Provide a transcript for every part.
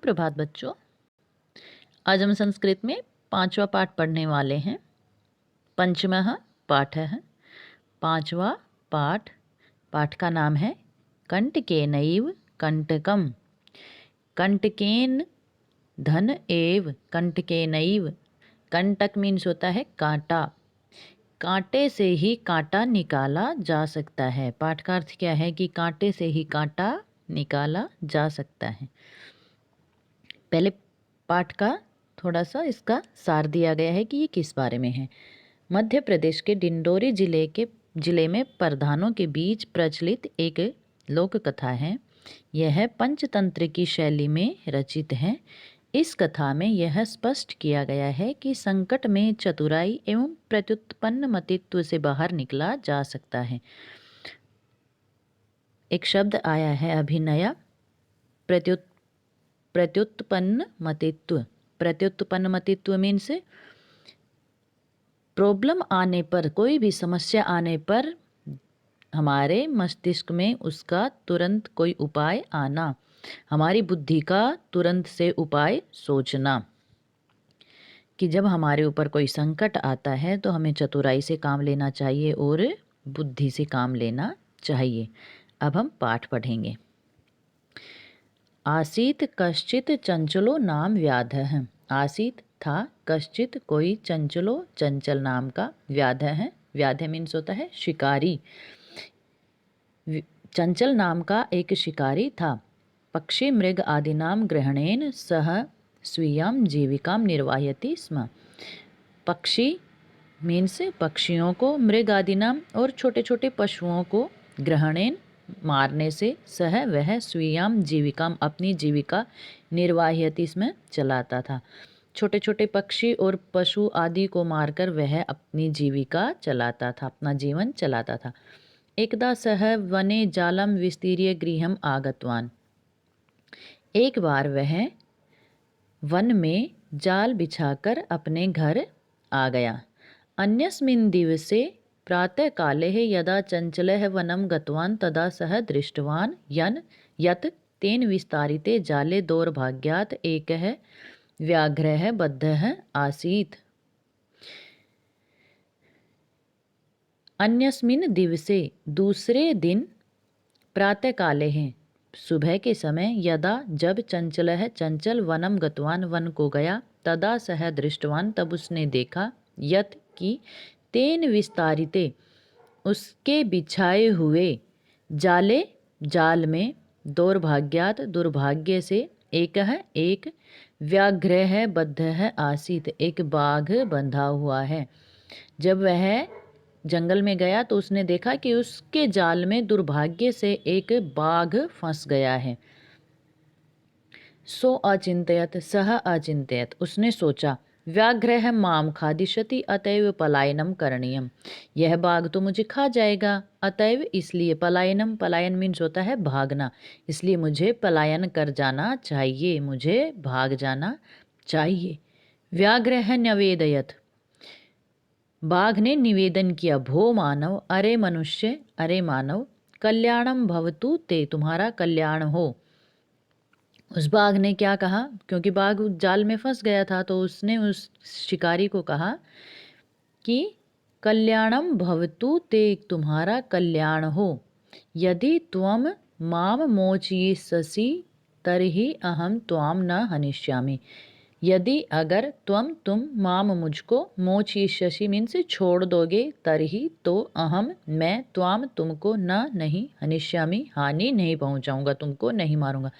सुप्रभात बच्चों। आज हम संस्कृत में 5वां पाठ पढ़ने वाले हैं। पंचमः पाठः। 5वां पाठ। पाठ का नाम है कंटकेनैव कंटकम। कंटकेन धन एव कंटकेनैव। कंटक मीन्स होता है कांटा। कांटे से ही कांटा निकाला जा सकता है। पाठ का अर्थ क्या है कि कांटे से ही कांटा निकाला जा सकता है। पहले पाठ का थोड़ा सा इसका सार दिया गया है कि ये किस बारे में है। मध्य प्रदेश के डिंडोरी जिले में प्रधानों के बीच प्रचलित एक लोक कथा है। यह पंचतंत्र की शैली में रचित है। इस कथा में यह स्पष्ट किया गया है कि संकट में चतुराई एवं प्रत्युत्पन्न मतित्व से बाहर निकला जा सकता है। एक शब्द आया है अभी नया, प्रत्युत्पन्न मतित्व। प्रत्युत्पन्न मतित्व मीन्स प्रॉब्लम आने पर, कोई भी समस्या आने पर हमारे मस्तिष्क में उसका तुरंत कोई उपाय आना, हमारी बुद्धि का तुरंत से उपाय सोचना। कि जब हमारे ऊपर कोई संकट आता है तो हमें चतुराई से काम लेना चाहिए और बुद्धि से काम लेना चाहिए। अब हम पाठ पढ़ेंगे। आसीत कश्चित चंचलो नाम व्याधः। आसीत था कश्चित कोई, चंचलो चंचल नाम का, व्याधः है, व्याध मीन्स होता है शिकारी। चंचल नाम का एक शिकारी था। पक्षी मृग आदि नाम ग्रहणेन सह स्वीयां जीविकां निर्वाहयति स्म। पक्षी मीन्स पक्षियों को, मृग आदि नाम और छोटे छोटे पशुओं को ग्रहणेन मारने से, सह वह स्वीयां जीविकाम अपनी जीविका निर्वाहयति इसमें चलाता था। छोटे छोटे पक्षी और पशु आदि को मारकर वह अपनी जीविका चलाता था, अपना जीवन चलाता था। एकदा सह वने जालम विस्तीर्य गृहम आगतवान। एक बार वह वन में जाल बिछाकर अपने घर आ गया। अन्यस्मिन् दिवसे प्रातः काले यदा चंचलः वनं गतवान् तदा सः दृष्टवान् यत् तेन विस्तारिते जाले दौर्भाग्यात् एकः व्याघ्रः बद्धः आसीत्। अन्यस्मिन् दिवसे दूसरे दिन, प्रातः काले हैं सुबह के समय, यदा जब, चंचलः चंचल, वनम गतवान वन को गया, तदा सह दृष्टवान तब उसने देखा, यत की, तेन विस्तारिते उसके बिछाए हुए, जाले जाल में, दौर्भाग्यात दुर्भाग्य से, एक व्याघ्रः बद्धः आसीत एक बाघ बंधा हुआ है। जब वह जंगल में गया तो उसने देखा कि उसके जाल में दुर्भाग्य से एक बाघ फंस गया है। सो अचिंतयत सह अचिंतयत, उसने सोचा, व्याघ्रः माम खादिष्यति अतएव पलायनम करणीयम। यह बाघ तो मुझे खा जाएगा, अतएव इसलिए पलायनम, पलायन मीन्स होता है भागना, इसलिए मुझे पलायन कर जाना चाहिए, मुझे भाग जाना चाहिए। व्याघ्रः न्यवेदयत, बाघ ने निवेदन किया, भो मानव, अरे मनुष्य, अरे मानव, कल्याणम भवतु ते, तुम्हारा कल्याण हो। उस बाघ ने क्या कहा, क्योंकि बाघ जाल में फंस गया था तो उसने उस शिकारी को कहा कि कल्याणम भवतु ते, तुम्हारा कल्याण हो। यदि त्वम माम मोचयिष्यसि तर्हि अहम त्वाम न हनिष्यामि। यदि अगर तुम माम मुझको, मोचयिष्यसि मीन्स छोड़ दोगे, तरही तो, अहम मैं, त्वाम तुमको, न नहीं, हनिष्यामि हानि नहीं पहुंचाऊंगा, तुमको नहीं मारूंगा।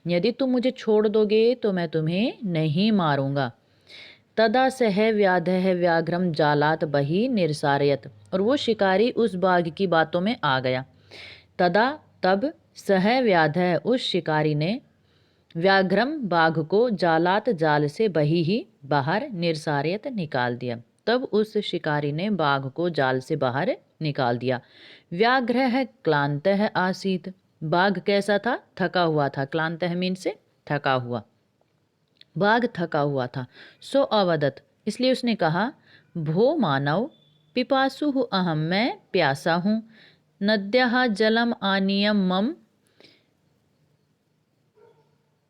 यदि तुम मुझे छोड़ दोगे तो मैं तुम्हें नहीं मारूंगा। तदा सह व्याधः व्याघ्रम जालात बहि निरसारयत, और वो शिकारी उस बाघ की बातों में आ गया। तदा तब, सह व्याधः उस शिकारी ने, व्याघ्रम बाघ को, जालात जाल से, बही ही बाहर, निरसारयत निकाल दिया। तब उस शिकारी ने बाघ को जाल से बाहर निकाल दिया। व्याघ्रः क्लांतः आसीत, बाघ कैसा था, थका हुआ था। क्लांतः मीन से थका हुआ, बाघ थका हुआ था। सो अवदत, इसलिए उसने कहा, भो मानव, पिपासु अहम, मैं प्यासा हूँ, नद्याः जलम आनीयम मम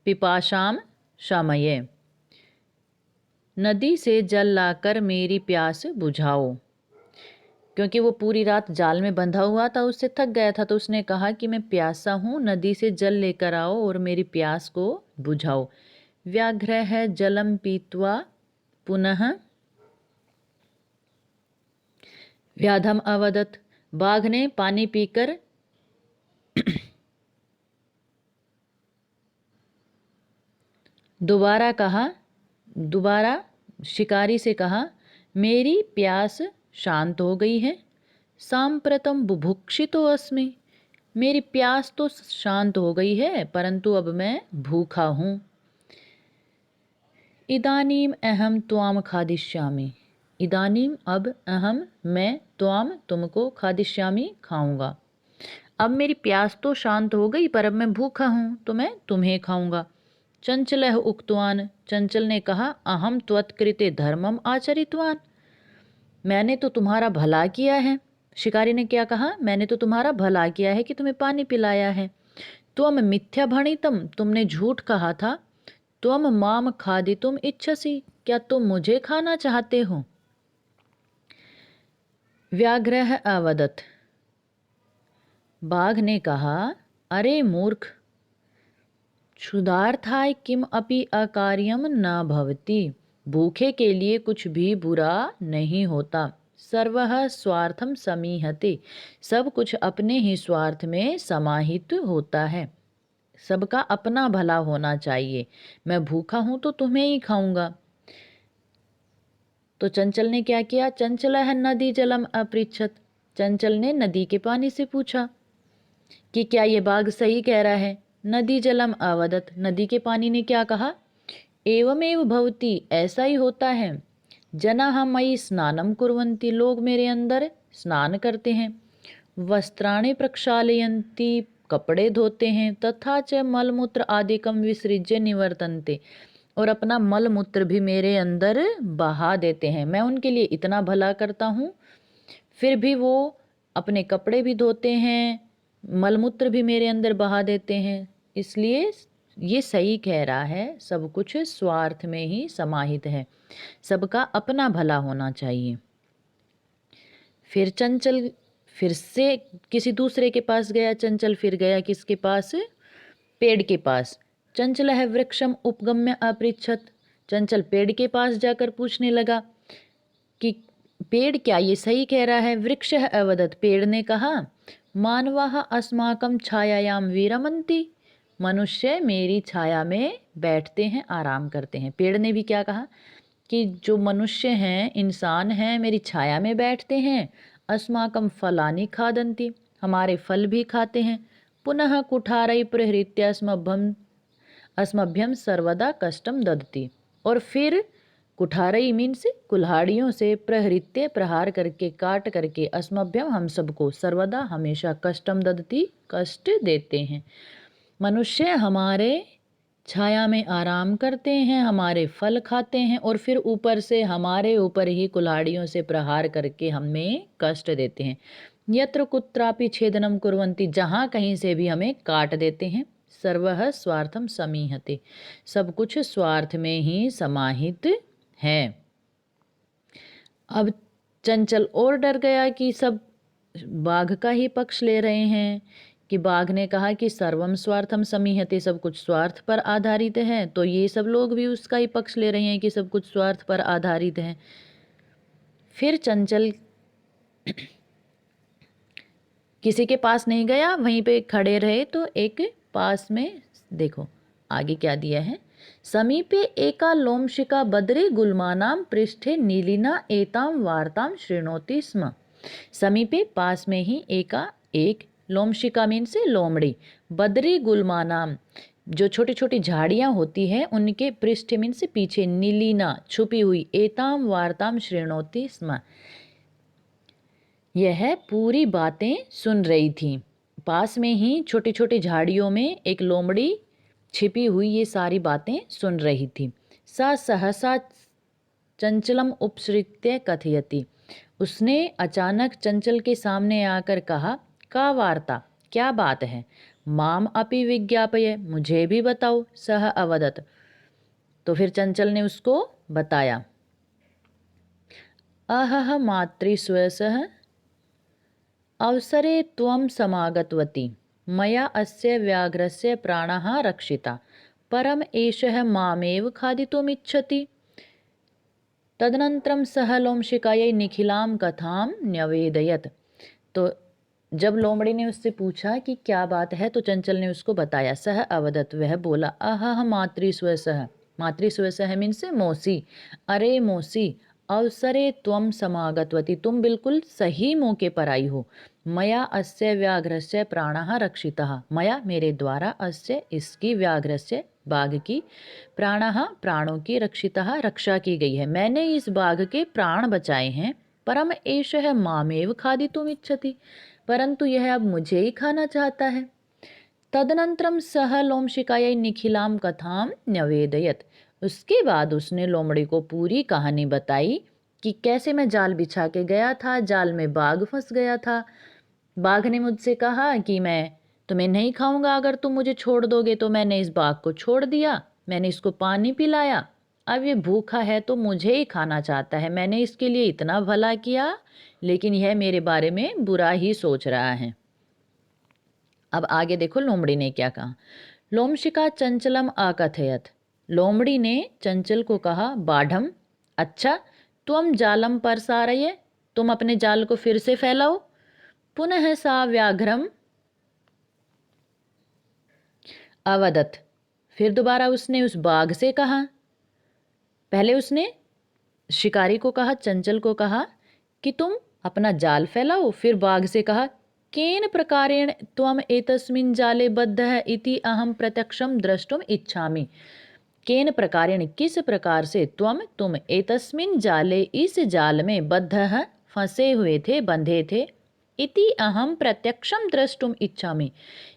पिपाशाम शामये, नदी से जल लाकर मेरी प्यास बुझाओ। क्योंकि वो पूरी रात जाल में बंधा हुआ था, उससे थक गया था, तो उसने कहा कि मैं प्यासा हूँ, नदी से जल लेकर आओ और मेरी प्यास को बुझाओ। व्याघ्रः जलम पीत्वा पुनः व्याधम अवदत्, बाघ ने पानी पीकर दोबारा शिकारी से कहा, मेरी प्यास शांत हो गई है। सांप्रतम बुभुक्षितो अस्मि, मेरी प्यास तो शांत हो गई है, परंतु अब मैं भूखा हूँ। इदानीम अहम त्वाम खादिष्यामि, इदानीम अब अहम मैं त्वाम तुमको खादिष्यामि खाऊंगा। अब मेरी प्यास तो शांत हो गई, पर अब मैं भूखा हूँ, तो मैं तुम्हें खाऊंगा। चंचलः उक्तवान, चंचल ने कहा, अहम त्वत्कृते धर्मम आचरितवान, मैंने तो तुम्हारा भला किया है। शिकारी ने क्या कहा, मैंने तो तुम्हारा भला किया है कि तुम्हें पानी पिलाया है। त्वम मिथ्या भणितम, तुमने झूठ कहा था। त्वम माम खादितुम इच्छसि, क्या तुम मुझे खाना चाहते हो। व्याघ्रः अवदत्, बाघ ने कहा, अरे मूर्ख, क्षुधार्थाय किम अपि अकार्यम न भवति, भूखे के लिए कुछ भी बुरा नहीं होता। सर्वः स्वार्थम समीहते, सब कुछ अपने ही स्वार्थ में समाहित होता है। सबका अपना भला होना चाहिए। मैं भूखा हूं तो तुम्हें ही खाऊंगा। तो चंचल ने क्या किया, चंचलः नदी जलम अपृच्छत, चंचल ने नदी के पानी से पूछा कि क्या ये बाघ सही कह रहा है। नदी जलम अवदत, नदी के पानी ने क्या कहा, एवमेव भवति, ऐसा ही होता है। जनाः मयि स्नानम कुर्वन्ति, लोग मेरे अंदर स्नान करते हैं। वस्त्राणि प्रक्षालयन्ति, कपड़े धोते हैं। तथा च मलमूत्र आदिकम विसृज्य निवर्तन्ते, और अपना मल मूत्र भी मेरे अंदर बहा देते हैं। मैं उनके लिए इतना भला करता हूँ, फिर भी वो अपने कपड़े भी धोते हैं, मलमूत्र भी मेरे अंदर बहा देते हैं। इसलिए ये सही कह रहा है, सब कुछ स्वार्थ में ही समाहित है, सबका अपना भला होना चाहिए। फिर चंचल फिर से किसी दूसरे के पास गया। चंचल फिर गया किसके पास, पेड़ के पास। चंचल है वृक्षम उपगम्य अपृच्छत, चंचल पेड़ के पास जाकर पूछने लगा कि पेड़ क्या ये सही कह रहा है। वृक्ष अवदत, पेड़ ने कहा, मानवाः अस्माकं छायायाम विरमन्ति, मनुष्य मेरी छाया में बैठते हैं, आराम करते हैं। पेड़ ने भी क्या कहा कि जो मनुष्य हैं, इंसान हैं, मेरी छाया में बैठते हैं। अस्माकं फलानि खादन्ति, हमारे फल भी खाते हैं। पुनः कुठारै प्रहृत्य अस्मभ्यम सर्वदा कष्टम ददति, और फिर कुठारई मीन्स कुल्हाड़ियों से प्रहृत्य प्रहार करके, काट करके, अस्मभ्यम हम सबको, सर्वदा हमेशा, कष्टम ददति कष्ट देते हैं। मनुष्य हमारे छाया में आराम करते हैं, हमारे फल खाते हैं, और फिर ऊपर से हमारे ऊपर ही कुल्हाड़ियों से प्रहार करके हमें कष्ट देते हैं। यत्र कुत्रापि छेदनम कुर्वन्ति, जहाँ कहीं से भी हमें काट देते हैं। सर्वः स्वार्थम समीहते, सब कुछ स्वार्थ में ही समाहित है। अब चंचल और डर गया कि सब बाघ का ही पक्ष ले रहे हैं, कि बाघ ने कहा कि सर्वम स्वार्थम समीहते, सब कुछ स्वार्थ पर आधारित है, तो ये सब लोग भी उसका ही पक्ष ले रहे हैं कि सब कुछ स्वार्थ पर आधारित है। फिर चंचल किसी के पास नहीं गया, वहीं पे खड़े रहे। तो एक पास में देखो आगे क्या दिया है, समीपे एका लोमशिका बद्री गुल्मानाम पृष्ठे नीलिना एताम वार्ताम शृणोति स्म, समीपे पास में ही एक लोमशिका मीन से लोमड़ी, बद्री गुल्मानाम जो छोटी छोटी झाड़ियाँ होती हैं उनके पृष्ठ मीन से पीछे, नीलिना छुपी हुई, एताम वार्ताम शृणोति स्म, यह पूरी बातें सुन रही थी। पास में ही छोटी छोटी झाड़ियों में एक लोमड़ी छिपी हुई ये सारी बातें सुन रही थी। सा सहसा चंचलम उपसृत्य कथयति, उसने अचानक चंचल के सामने आकर कहा, का वार्ता, क्या बात है। माम अपि विज्ञापय, मुझे भी बताओ। सह अवदत, तो फिर चंचल ने उसको बताया। अहह मातृस्वसः अवसरे त्वं समागतवती मया अस्य व्याघ्रस्य प्राणः रक्षिता परम एषः मामेव खादितुमिच्छति। तदनन्तरं सः लोमशिकायै निखिलां कथां न्यवेदयत्। तो जब लोमड़ी ने उससे पूछा कि क्या बात है, तो चंचल ने उसको बताया। सह अवदत, वह बोला। अहह मातृस्वसः, मातृस्वसः मीन्स मौसी। अरे मौसी, अवसरे त्वं समागतवती, तुम बिल्कुल सही मौके पर आई हो। मया अस्य व्याघ्रस्य प्राणः रक्षितः, मया मेरे द्वारा अस्य इसकी व्याघ्रस्य बाघ की प्राणः प्राणों की रक्षितः रक्षा की गई है। मैंने इस बाघ के प्राण बचाए हैं। परम एषः मामेव खादितुमिच्छति, परंतु यह अब मुझे ही खाना चाहता है। तदनंतरम सह लोमशिकायै निखिलां कथां न्यवेदयत्। उसके बाद उसने लोमड़ी को पूरी कहानी बताई कि कैसे मैं जाल बिछा के गया था, जाल में बाघ फंस गया था। बाघ ने मुझसे कहा कि मैं तुम्हें नहीं खाऊंगा अगर तुम मुझे छोड़ दोगे, तो मैंने इस बाघ को छोड़ दिया। मैंने इसको पानी पिलाया, अब ये भूखा है तो मुझे ही खाना चाहता है। मैंने इसके लिए इतना भला किया, लेकिन यह मेरे बारे में बुरा ही सोच रहा है। अब आगे देखो लोमड़ी ने क्या कहा। लोमशिका चंचलम आकथयत, लोमड़ी ने चंचल को कहा, बाढ़म, अच्छा तुम जालम परसारये, तुम अपने जाल को फिर से फैलाओ। पुनः सा व्याघ्रम अवदत, फिर दोबारा उसने उस बाघ से कहा। पहले उसने शिकारी को कहा, चंचल को कहा कि तुम अपना जाल फैलाओ। फिर बाघ से कहा, केन प्रकारेण त्वम एतस्मिन् जाले बद्धः इति अहम प्रत्यक्षम द्रष्टुम इच्छामि। केन प्रकारेण, किस प्रकार से, तुम एतस्मिन् जाले, इस जाल में, बद्धः फंसे हुए थे, बंधे थे, इति अहम प्रत्यक्षम द्रष्टुम इच्छामि,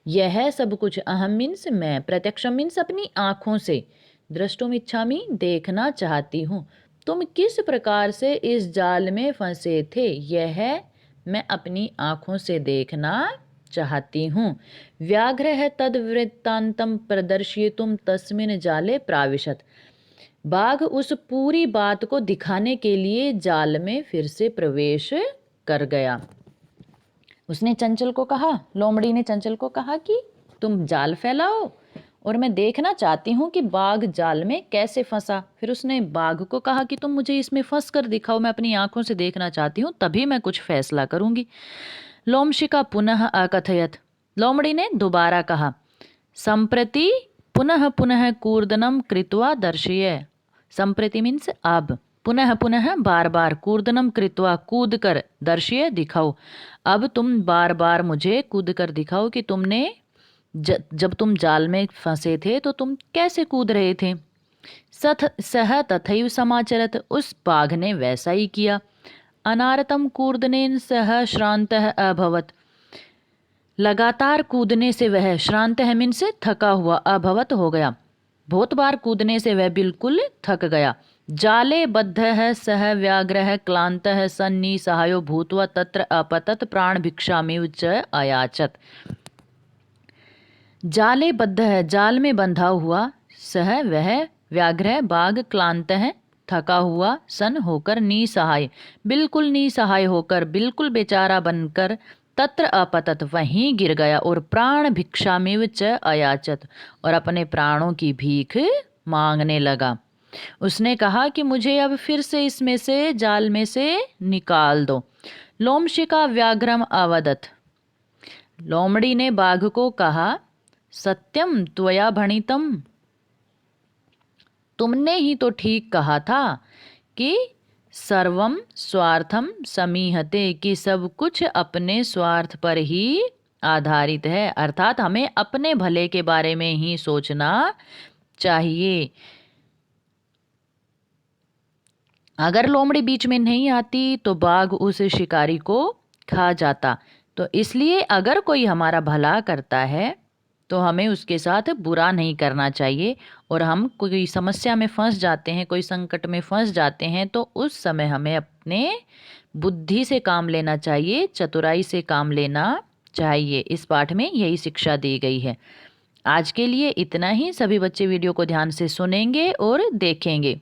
यह सब कुछ, अहम मीन्स मैं, प्रत्यक्षम मीन्स अपनी आँखों से, द्रष्टुम इच्छामि देखना चाहती हूँ। तुम किस प्रकार से इस जाल में फंसे थे, यह मैं अपनी आँखों से देखना चाहती हूँ। व्याघ्रः तद्वृत्तान्तं प्रदर्शयितुं तस्मिन् जाले प्राविशत, बाघ उस पूरी बात को दिखाने के लिए जाल में फिर से प्रवेश कर गया। उसने चंचल को कहा, लोमड़ी ने चंचल को कहा कि तुम जाल फैलाओ और मैं देखना चाहती हूँ कि बाघ जाल में कैसे फंसा। फिर उसने बाघ को कहा कि तुम मुझे इसमें फंस कर दिखाओ, मैं अपनी आंखों से देखना चाहती हूँ, तभी मैं कुछ फैसला करूँगी। लोमशिका पुनः अकथयत, लोमड़ी ने दोबारा कहा। संप्रति पुनः पुनः कूर्दनम कृत्वा दर्शय, संप्रति मीन्स अब, पुनः पुनः बार बार, कूर्दनम कृत्वा कूद कर, दर्शय दिखाओ, अब तुम बार बार मुझे कूद कर दिखाओ कि तुमने जब तुम जाल में फंसे थे तो तुम कैसे कूद रहे थे। सह तथैव समाचरत, उस बाघ ने वैसा ही किया। अनारतम कूर्दनेन सह श्रांतः अभवत, लगातार कूदने से वह, श्रांत है मीन्स थका हुआ, अभवत हो गया, बहुत बार कूदने से वह बिल्कुल थक गया। जाले बद्धः सह व्याघ्रः क्लान्तः सन्निसहायो भूत्वा तत्र अपतत प्राण भिक्षामेव च अयाचत। जाले बद्ध है, जाल में बंधा हुआ, सह वह, व्याघ्र बाघ, क्लांत है थका हुआ, सन होकर, निसहाय बिल्कुल निसहाय होकर, बिल्कुल बेचारा बनकर, तत्र अपतत वहीं गिर गया, और प्राण भिक्षामेव च अयाचत और अपने प्राणों की भीख मांगने लगा। उसने कहा कि मुझे अब फिर से इसमें से, जाल में से निकाल दो। लोमशिका व्याघ्रम अवदत, लोमड़ी ने बाघ को कहा, सत्यम त्वया भणितम, तुमने ही तो ठीक कहा था कि सर्वम स्वार्थम समीहते, कि सब कुछ अपने स्वार्थ पर ही आधारित है, अर्थात हमें अपने भले के बारे में ही सोचना चाहिए। अगर लोमड़ी बीच में नहीं आती तो बाघ उस शिकारी को खा जाता। तो इसलिए अगर कोई हमारा भला करता है तो हमें उसके साथ बुरा नहीं करना चाहिए, और हम कोई समस्या में फंस जाते हैं, कोई संकट में फंस जाते हैं, तो उस समय हमें अपने बुद्धि से काम लेना चाहिए, चतुराई से काम लेना चाहिए। इस पाठ में यही शिक्षा दी गई है। आज के लिए इतना ही। सभी बच्चे वीडियो को ध्यान से सुनेंगे और देखेंगे।